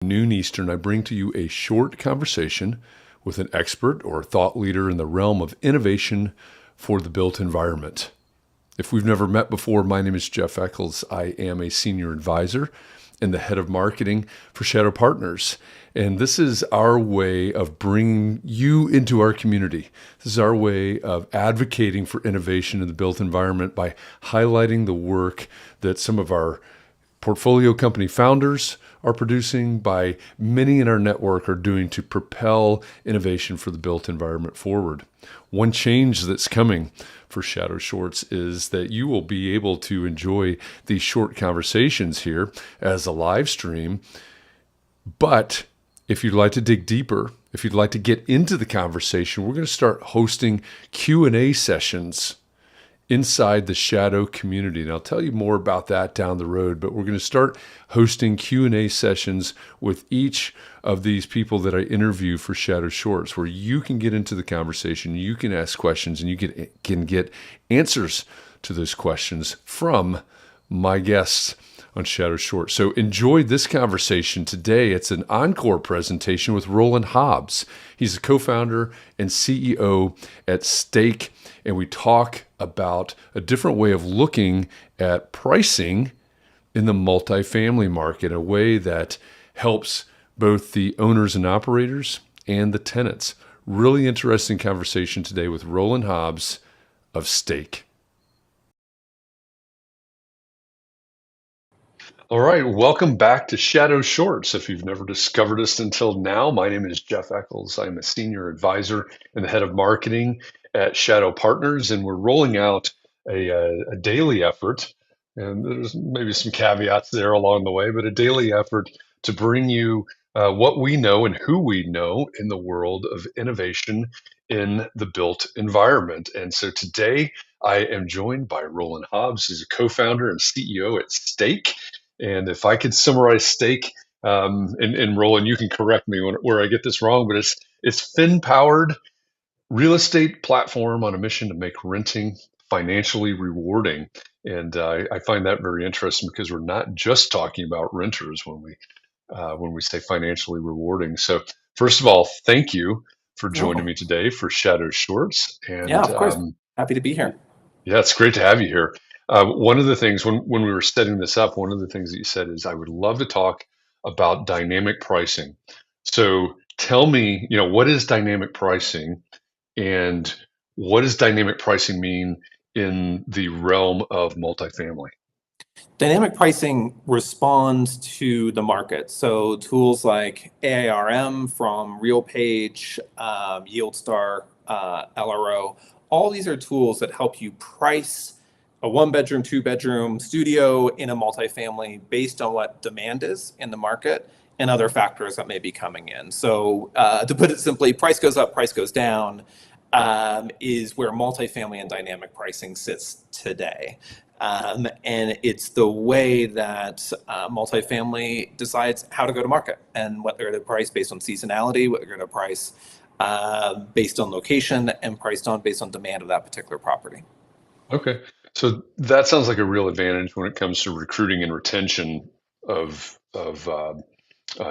Noon Eastern, I bring to you a short conversation with an expert or thought leader in the realm of innovation for the built environment. If we've never met before, my name is Jeff Echols. I am a senior advisor and the head of marketing for Shadow Partners. And this is our way of bringing you into our community. This is our way of advocating for innovation in the built environment by highlighting the work that some of our portfolio company founders are producing, by many in our network are doing to propel innovation for the built environment forward. One change that's coming for Shadow Shorts is that you will be able to enjoy these short conversations here as a live stream. But if you'd like to dig deeper, if you'd like to get into the conversation, we're going to start hosting Q&A sessions inside the Shadow community. And I'll tell you more about that down the road, but we're going to start hosting Q&A sessions with each of these people that I interview for Shadow Shorts, where you can get into the conversation, you can ask questions, and you can get answers to those questions from my guests on Shadow Shorts. So enjoy this conversation today. It's an Encore presentation with Rowland Hobbs. He's a co-founder and CEO at Stake, and we talk about a different way of looking at pricing in the multifamily market, a way that helps both the owners and operators and the tenants. Really interesting conversation today with Rowland Hobbs of Stake. All right, welcome back to Shadow Shorts. If you've never discovered us until now, my name is Jeff Echols. I'm a senior advisor and the head of marketing at Shadow Partners, and we're rolling out a daily effort, and there's maybe some caveats there along the way, but a daily effort to bring you what we know and who we know in the world of innovation in the built environment. And so today I am joined by Rowland Hobbs. He's a co-founder and CEO at Stake. And if I could summarize Stake, and Roland, you can correct me where I get this wrong, but it's fin-powered real estate platform on a mission to make renting financially rewarding. And I find that very interesting because we're not just talking about renters when we say financially rewarding. So first of all, thank you for You're joining welcome. me today for Shadow Shorts. Yeah, And of course. Happy to be here. yeah, it's great to have you here. One of the things when we were setting this up, one of the things that you said is I would love to talk about dynamic pricing. So tell me, what is dynamic pricing, and what does dynamic pricing mean in the realm of multifamily? Dynamic pricing responds to the market. So tools like AIRM from RealPage, YieldStar, LRO, all these are tools that help you price a one-bedroom, two-bedroom studio in a multifamily based on what demand is in the market and other factors that may be coming in. So to put it simply, price goes up, price goes down, is where multifamily and dynamic pricing sits today. And it's the way that multifamily decides how to go to market and what they're going to price based on seasonality, what they're going to price based on location, and based on demand of that particular property. Okay. So that sounds like a real advantage when it comes to recruiting and retention of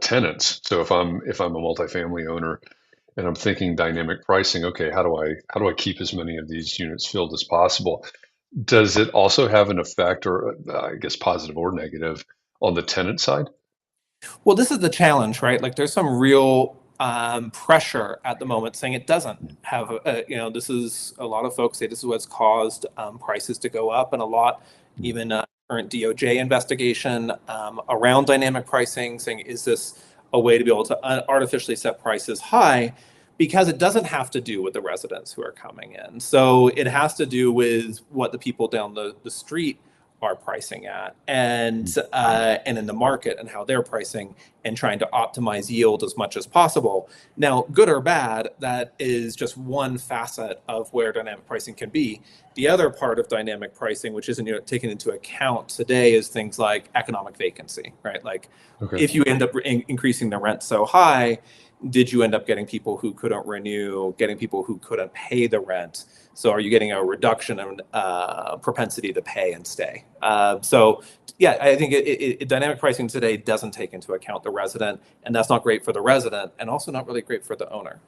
tenants. So if I'm a multifamily owner and I'm thinking dynamic pricing, okay, how do I keep as many of these units filled as possible? Does it also have an effect, or I guess positive or negative, on the tenant side? Well, this is the challenge, right? Like there's some real pressure at the moment saying it doesn't have, this is a lot of folks say this is what's caused prices to go up, and a lot, even current DOJ investigation around dynamic pricing, saying, is this a way to be able to artificially set prices high? Because it doesn't have to do with the residents who are coming in. So it has to do with what the people down the street are pricing at, and in the market, and how they're pricing and trying to optimize yield as much as possible. Now, good or bad, that is just one facet of where dynamic pricing can be. The other part of dynamic pricing, which isn't taken into account today, is things like economic vacancy, right? Like Okay. if you end up increasing the rent so high, Did you end up getting people who couldn't renew, getting people who couldn't pay the rent? So are you getting a reduction in propensity to pay and stay? So yeah, I think dynamic pricing today doesn't take into account the resident, and that's not great for the resident, and also not really great for the owner.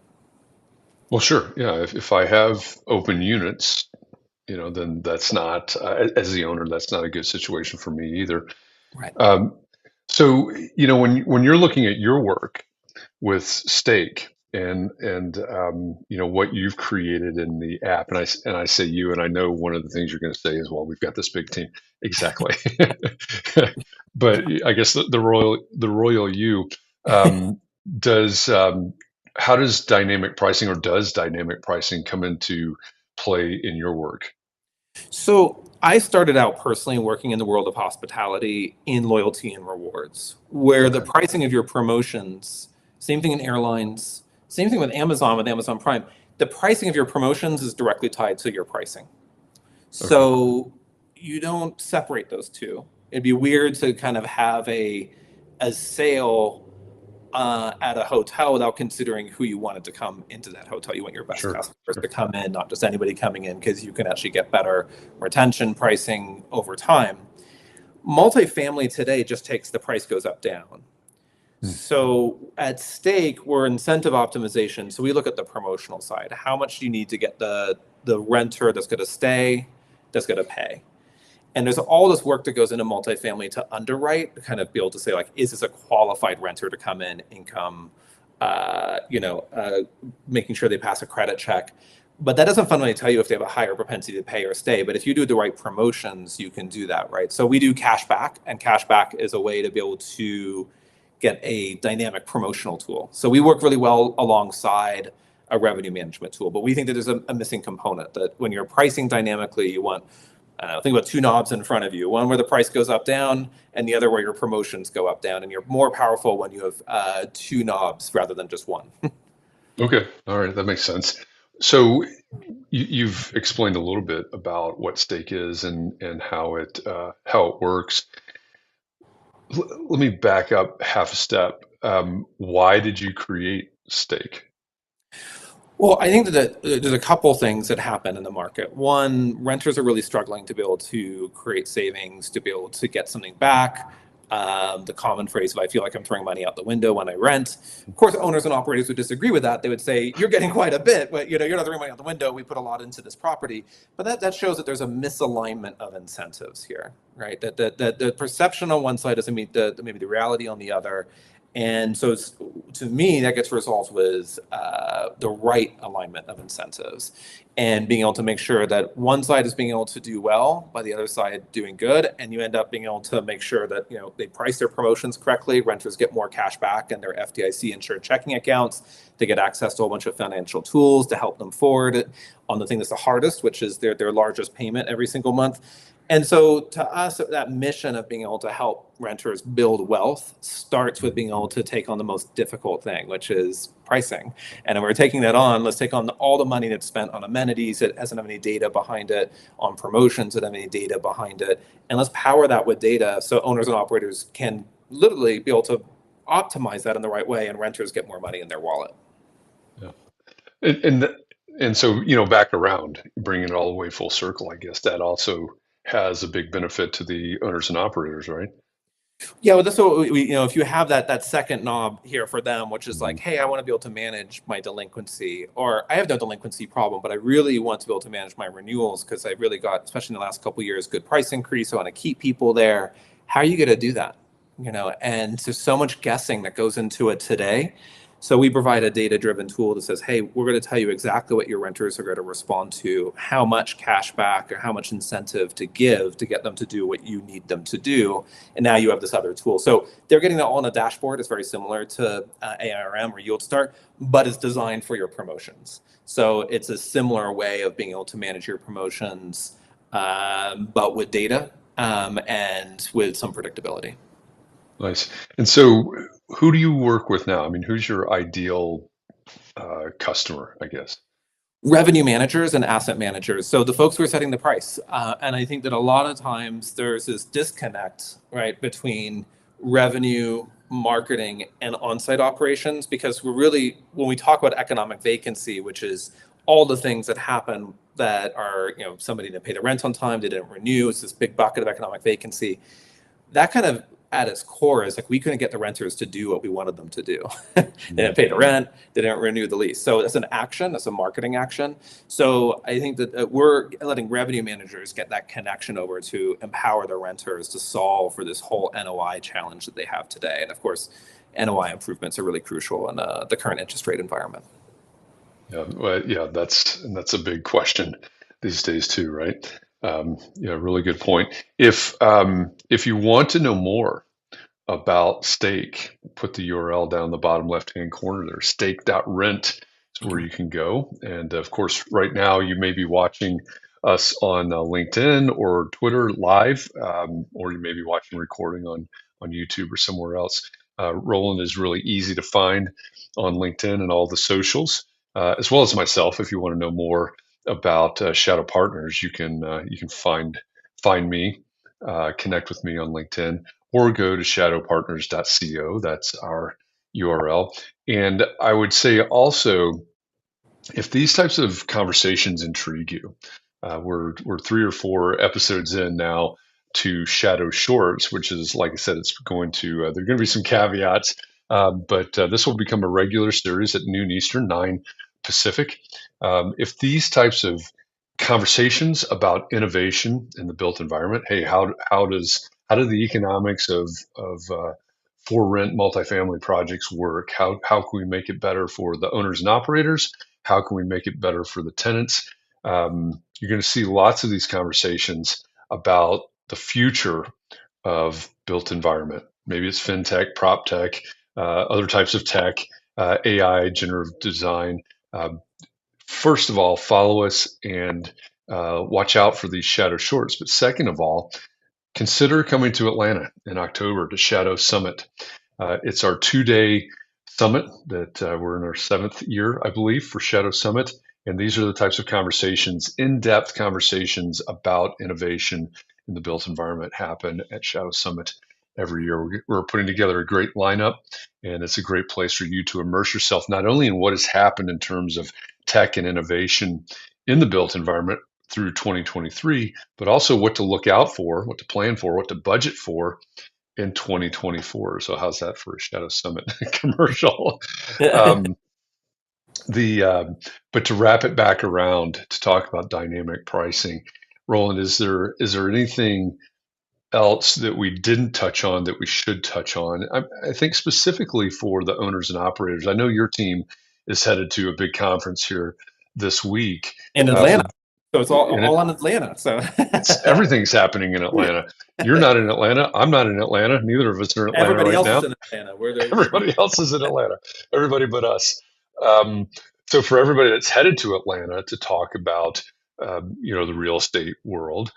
Well, sure. Yeah. If I have open units, then that's not, as the owner, that's not a good situation for me either. Right. So, when you're looking at your work with Stake and what you've created in the app, and I say you, and I know one of the things you're going to say is, well, we've got this big team. Exactly. But I guess the royal you does how does dynamic pricing, or does dynamic pricing come into play in your work? So I started out personally working in the world of hospitality in loyalty and rewards, where the Okay. pricing of your promotions, same thing in airlines, same thing with Amazon Prime, the pricing of your promotions is directly tied to your pricing. Okay. So you don't separate those two. It'd be weird to kind of have a sale at a hotel without considering who you wanted to come into that hotel. You want your best Sure. customers Sure. to come in, not just anybody coming in, because you can actually get better retention pricing over time. Multifamily today just takes the price goes up down. Hmm. So at Stake, we're incentive optimization. So we look at the promotional side. How much do you need to get the renter that's going to stay, that's going to pay? And there's all this work that goes into multifamily to underwrite, to kind of be able to say, like, is this a qualified renter to come in, income, making sure they pass a credit check. But that doesn't fundamentally tell you if they have a higher propensity to pay or stay. But if you do the right promotions, you can do that, right? So we do cash back, and cash back is a way to be able to get a dynamic promotional tool. So we work really well alongside a revenue management tool, but we think that there's a missing component, that when you're pricing dynamically, you want, think about two knobs in front of you, one where the price goes up, down, and the other where your promotions go up, down. And you're more powerful when you have two knobs rather than just one. Okay. All right. That makes sense. So you've explained a little bit about what Stake is and how it works. Let me back up half a step. Why did you create Stake? Well, I think that there's a couple things that happen in the market. One, renters are really struggling to be able to create savings, to be able to get something back. The common phrase of, I feel like I'm throwing money out the window when I rent. Of course, owners and operators would disagree with that. They would say, you're getting quite a bit, but you're not throwing money out the window. We put a lot into this property. But that shows that there's a misalignment of incentives here, right? That the perception on one side doesn't meet maybe the reality on the other. And so to me, that gets resolved with the right alignment of incentives, and being able to make sure that one side is being able to do well by the other side doing good. And you end up being able to make sure that they price their promotions correctly. Renters get more cash back in their FDIC insured checking accounts. They get access to a whole bunch of financial tools to help them forward on the thing that's the hardest, which is their largest payment every single month. And so to us, that mission of being able to help renters build wealth starts with being able to take on the most difficult thing, which is pricing. And if we're taking that on, let's take on all the money that's spent on amenities that doesn't have any data behind it, on promotions that have any data behind it. And let's power that with data so owners and operators can literally be able to optimize that in the right way, and renters get more money in their wallet. Yeah. And and so, back around, bringing it all the way full circle, I guess that also has a big benefit to the owners and operators, right? Yeah, well, that's what we if you have that second knob here for them, which is Mhm. like, hey, I want to be able to manage my delinquency, or I have no delinquency problem, but I really want to be able to manage my renewals because I really got, especially in the last couple of years, good price increase. So I want to keep people there. How are you going to do that? And there's so much guessing that goes into it today. So we provide a data-driven tool that says, hey, we're going to tell you exactly what your renters are going to respond to, how much cash back or how much incentive to give to get them to do what you need them to do. And now you have this other tool. So they're getting that all on a dashboard. It's very similar to AIRM or Yield Start, but it's designed for your promotions. So it's a similar way of being able to manage your promotions, but with data and with some predictability. Nice. And so, who do you work with now? I mean, who's your ideal customer, I guess? Revenue managers and asset managers. So the folks who are setting the price. And I think that a lot of times there's this disconnect, right, between revenue marketing and on-site operations, because we're really, when we talk about economic vacancy, which is all the things that happen that are, somebody didn't pay the rent on time, they didn't renew, it's this big bucket of economic vacancy. That kind of at its core is like we couldn't get the renters to do what we wanted them to do. They didn't pay the rent, they didn't renew the lease. So it's an action, it's a marketing action. So I think that we're letting revenue managers get that connection over to empower their renters to solve for this whole NOI challenge that they have today. And of course, NOI improvements are really crucial in the current interest rate environment. Yeah, well, yeah, that's a big question these days too, right? Yeah, really good point. If you want to know more about Stake, put the URL down in the bottom left-hand corner there. Stake.rent is where you can go. And of course, right now you may be watching us on LinkedIn or Twitter live, or you may be watching recording on YouTube or somewhere else. Rowland is really easy to find on LinkedIn and all the socials, as well as myself. If you want to know more about Shadow Partners, you can find me, connect with me on LinkedIn, or go to shadowpartners.co. That's our URL. And I would say also, if these types of conversations intrigue you, we're 3 or 4 episodes in now to Shadow Shorts, which is, like I said, it's going to there are going to be some caveats, but this will become a regular series at noon Eastern, 9 Pacific. If these types of conversations about innovation in the built environment, hey, how do the economics of for rent multifamily projects work? How can we make it better for the owners and operators? How can we make it better for the tenants? You're going to see lots of these conversations about the future of built environment. Maybe it's fintech, proptech, other types of tech, AI, generative design. First of all, follow us and watch out for these Shadow Shorts. But second of all, consider coming to Atlanta in October to Shadow Summit. It's our 2-day summit that we're in our 7th year, I believe, for Shadow Summit. And these are the types of conversations, in-depth conversations about innovation in the built environment happen at Shadow Summit every year. We're putting together a great lineup, and it's a great place for you to immerse yourself not only in what has happened in terms of tech and innovation in the built environment through 2023, but also what to look out for, what to plan for, what to budget for in 2024. So how's that for a Shadow Summit commercial? But to wrap it back around to talk about dynamic pricing, Rowland, is there anything else that we didn't touch on that we should touch on? I think specifically for the owners and operators. I know your team is headed to a big conference here this week in Atlanta. So it's all in Atlanta. So everything's happening in Atlanta. You're not in Atlanta. I'm not in Atlanta. Neither of us are in Atlanta everybody right else now. is in Atlanta. Everybody else is in Atlanta. Everybody but us. So for everybody that's headed to Atlanta to talk about, the real estate world,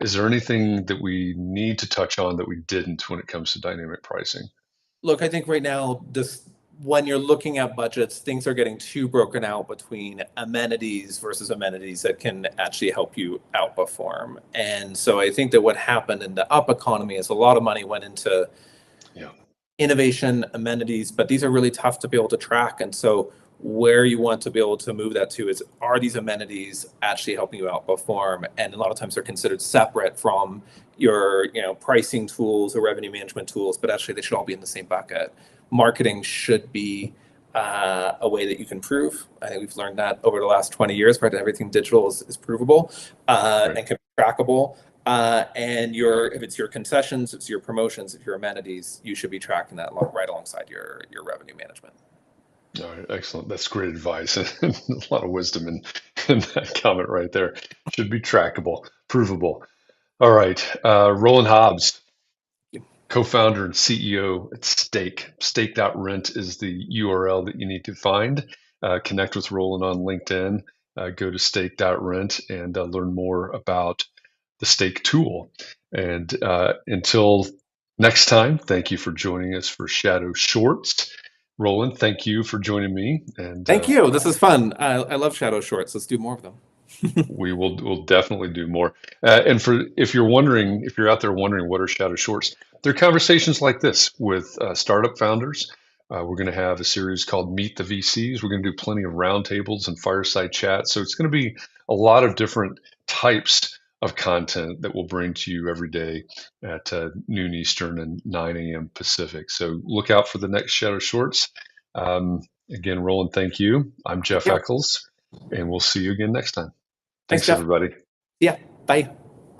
is there anything that we need to touch on that we didn't when it comes to dynamic pricing? Look, I think right now, when you're looking at budgets, things are getting too broken out between amenities versus amenities that can actually help you outperform. And so I think that what happened in the up economy is a lot of money went into innovation, amenities, but these are really tough to be able to track. And so where you want to be able to move that to is, are these amenities actually helping you outperform? And a lot of times they're considered separate from your pricing tools or revenue management tools, but actually they should all be in the same bucket. Marketing should be a way that you can prove. I think we've learned that over the last 20 years, right? Everything digital is provable and can be trackable. And if it's your concessions, it's your promotions, it's your amenities, you should be tracking that right alongside your revenue management. All right, excellent. That's great advice and a lot of wisdom in that comment right there. Should be trackable, provable. All right, Rowland Hobbs, co-founder and CEO at Stake. Stake.rent is the URL that you need to find. Connect with Rowland on LinkedIn. Go to stake.rent and learn more about the Stake tool. And until next time, thank you for joining us for Shadow Shorts. Rowland, thank you for joining me. And thank you. This is fun. I love Shadow Shorts. Let's do more of them. We'll definitely do more. And for if you're wondering, if you're out there wondering what are shadow shorts, they're conversations like this with startup founders. We're going to have a series called Meet the VCs. We're going to do plenty of roundtables and fireside chats. So it's going to be a lot of different types of content that we'll bring to you every day at noon Eastern and 9 a.m. Pacific. So look out for the next shadow shorts. Again, Roland, thank you. I'm Jeff Yeah. Echols, and we'll see you again next time. Thanks, Thanks, Jeff. everybody. Yeah. Bye.